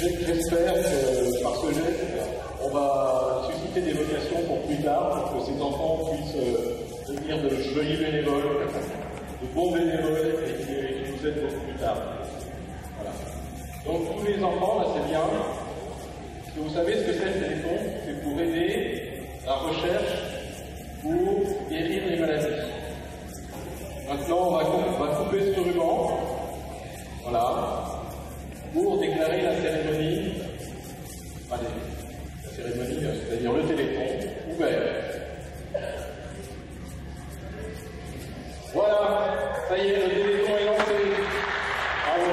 J'espère que par ce geste, on va susciter des vocations pour plus tard, pour que ces enfants puissent devenir de jolis bénévoles, de bons bénévoles et qui nous aident beaucoup plus tard. Voilà. Donc tous les enfants, là c'est bien. Est-ce que vous savez ce que c'est le téléthon? C'est pour aider la recherche pour guérir les maladies. Maintenant, on va couper ce ruban. Voilà. Pour déclarer la cérémonie, c'est-à-dire le téléthon, ouvert. Voilà, ça y est, le téléthon est lancé. Bravo.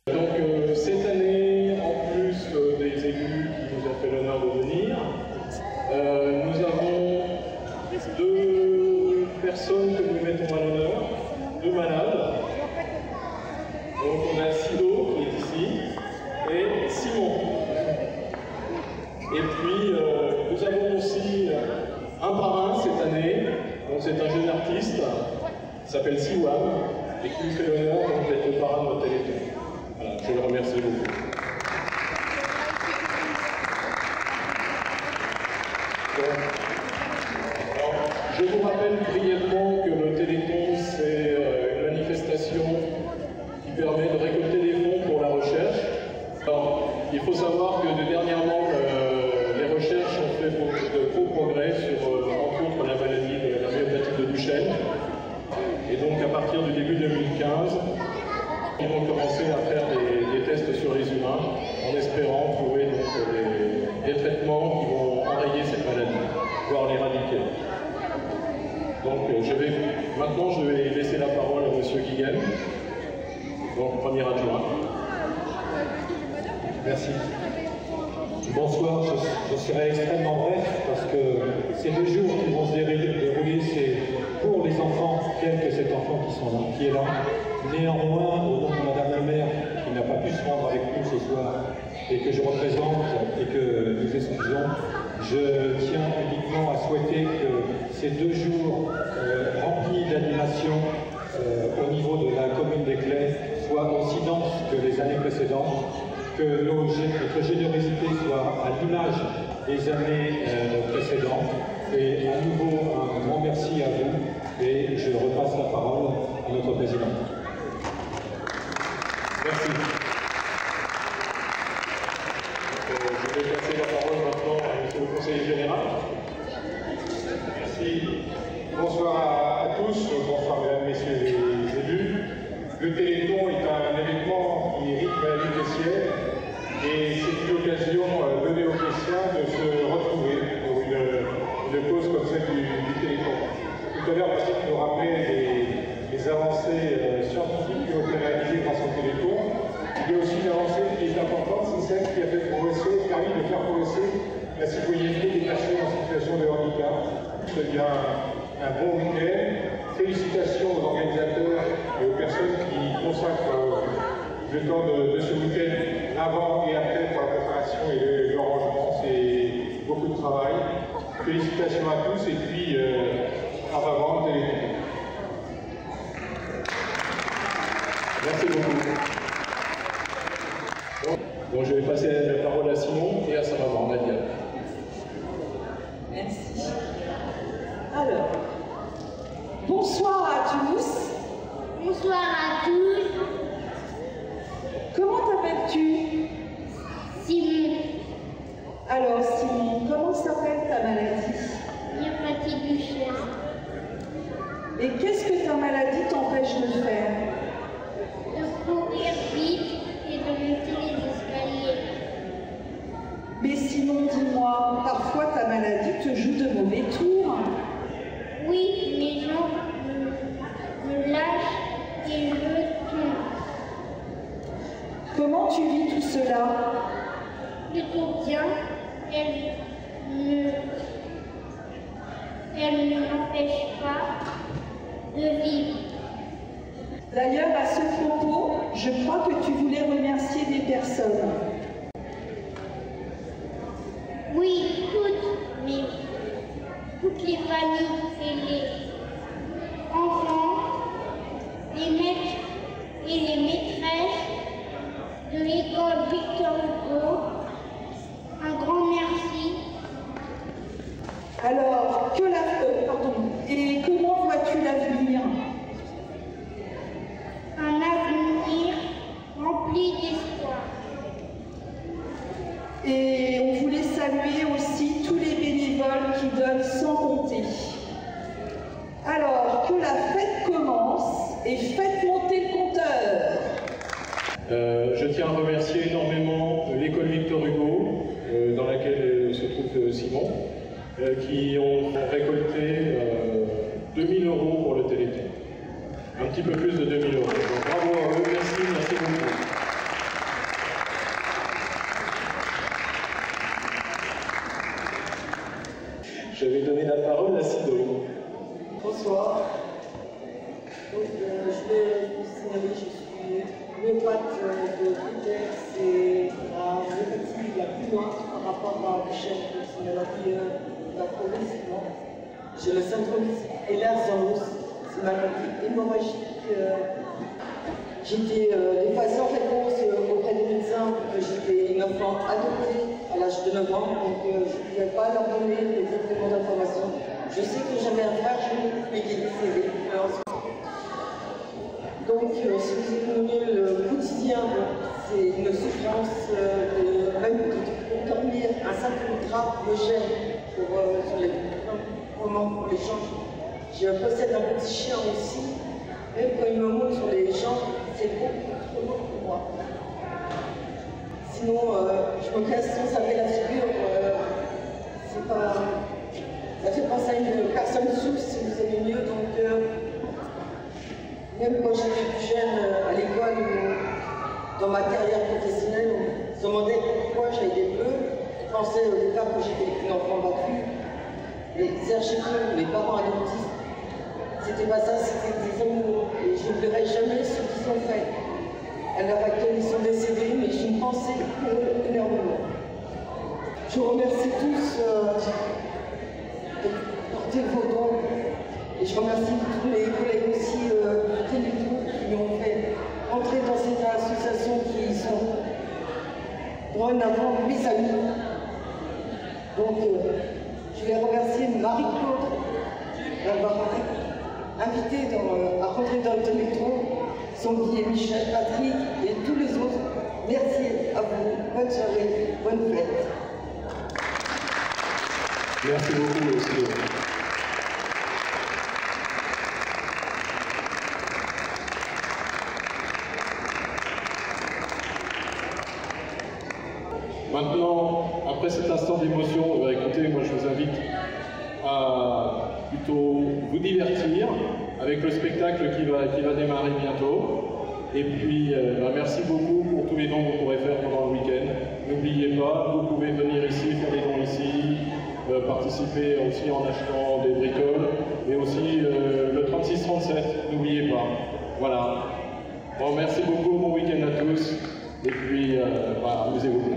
Donc cette année, en plus des élus qui nous ont fait l'honneur de venir, nous avons deux personnes que nous mettons à l'honneur, deux malades. Donc on a Sido qui est ici et Simon. Et puis nous avons aussi un parrain cette année, donc c'est un jeune artiste qui s'appelle Siwam et qui nous fait l'honneur d'être le parrain de notre téléthon. Voilà, je le remercie beaucoup. Alors, je vous rappelle brièvement que le Téléthon, c'est une manifestation qui permet de récolter des fonds pour la recherche. Alors, il faut savoir que dernièrement, les recherches ont fait de gros progrès sur, entre autres, la maladie de la myopathie de Duchenne. Et donc, à partir du début 2015, ils vont commencer à faire des tests sur les humains en espérant trouver donc, des traitements qui vont enrayer cette maladie, voire l'éradiquer. Donc maintenant je vais laisser la parole à M. Guiguen, donc premier adjoint. Merci. Bonsoir, je serai extrêmement bref parce que ces 2 jours qui vont se dérouler, c'est pour les enfants, tels que cet enfant qui est là. Néanmoins, au nom de Madame la maire, qui n'a pas pu se rendre avec nous ce soir, et que je représente et que nous excusons, je tiens uniquement à souhaiter que ces 2 jours remplis d'animation au niveau de la commune des Clés soient aussi denses que les années précédentes, que notre générosité soit à l'image des années précédentes. Et à nouveau, un grand merci à vous et je repasse la parole à notre président. Merci. Je vais passer la parole maintenant à M. le conseiller général. Merci. Bonsoir à tous, bonsoir mesdames, messieurs les élus. Le Téléthon est un événement qui rythme la vie caissière et c'est une occasion donnée aux Caissiens de se retrouver pour une cause comme celle du Téléthon. Tout à l'heure, Patrick nous rappelait les avancées scientifiques qui ont été réalisées grâce au Téléthon. Il y a aussi une avancée qui est importante, c'est celle qui a permis de faire progresser la citoyenneté des personnes en situation de handicap. C'est bien un bon week-end. Félicitations aux organisateurs et aux personnes qui consacrent le temps de ce week-end avant et après pour la préparation et le rangement. C'est beaucoup de travail. Félicitations à tous et puis en avant le Téléthon. Merci beaucoup. Bon, je vais passer la parole à Simon et à sa maman, Nadia. Merci. Alors, bonsoir à tous. Bonsoir à tous. Comment t'appelles-tu? Simon. Alors, Simon, comment s'appelle ta maladie? Myopathie Duchenne. Et qu'est-ce que ta maladie t'empêche de faire? De courir vite et de monter les escaliers. Mais Simon, dis-moi, parfois ta maladie te joue de mauvais tours. Oui, les gens me lâchent et je tombe. Comment tu vis tout cela? Plutôt bien. Elle ne m'empêche pas de vivre. D'ailleurs, à ce propos, je crois que tu voulais remercier des personnes. Oui, toutes les familles et les enfants, les maîtres et les maîtresses de l'école Victor Hugo. Un grand merci. Alors, et comment vois-tu l'avenir? Un avenir rempli d'espoir. Et on voulait saluer aussi tous les bénévoles qui donnent sans compter. Alors, que la fête commence et faites monter le compteur. Je tiens à remercier énormément l'école Victor Hugo, dans laquelle se trouve Simon, qui ont récolté 2000 € pour le Téléthon. Un petit peu plus de 2000 €. Donc bravo à eux, merci beaucoup. Je vais donner la parole à Sido. Bonsoir. Donc, je vais vous signaler, je suis homéopathe de Peter, c'est la maladie la plus loin par rapport à Michel, c'est une maladie de la province. J'ai le syndrome Ehlers-Danlos, c'est une maladie hémorragique. J'étais effacée en réponse auprès des médecins, j'étais une enfant adoptée à l'âge de 9 ans, donc je ne pouvais pas leur donner des éléments d'information. Je sais que j'avais un frère jumeau, mais qui est décédé. Donc, si vous économez le quotidien, c'est une souffrance, même pour dormir, un simple drap me gêne pour les gens. Je possède un petit chien aussi, même quand il me monte sur les jambes, c'est beaucoup trop lourd pour moi. Sinon, je me casse sans savoir la figure, c'est pas... Ça fait penser à une personne souple si vous aimez mieux, donc même quand j'étais plus jeune à l'école ou dans ma carrière professionnelle, on se demandait pourquoi j'avais des bleus. Je pensais au départ que j'étais une enfant battue. Et sachez que mes parents adoptifs, c'était pas ça, c'était des amours. Et je n'oublierai jamais ce qu'ils ont fait. À l'heure actuelle, ils sont décédés, mais j'ai une pensée pour eux énormément. Je vous remercie tous de porter vos dons. Et je remercie tous mes collègues aussi de Téléthon qui m'ont fait entrer dans cette association qui sont dorénavant mes amis. Donc, je vais remercier Marie-Claude d'avoir invité à rentrer dans le Téléthon, son billet Michel, Patrick et tous les autres. Merci à vous. Bonne soirée, bonne fête. Merci beaucoup aussi. Maintenant, après cet instant d'émotion, écoutez, moi je vous invite à plutôt vous divertir avec le spectacle qui va démarrer bientôt. Et puis, merci beaucoup pour tous les dons que vous pourrez faire pendant le week-end. N'oubliez pas, vous pouvez venir ici, faire des dons ici, participer aussi en achetant des bricoles, et aussi le 36-37, n'oubliez pas. Voilà. Bon, merci beaucoup, bon week-end à tous, et puis, voilà, amusez-vous bien.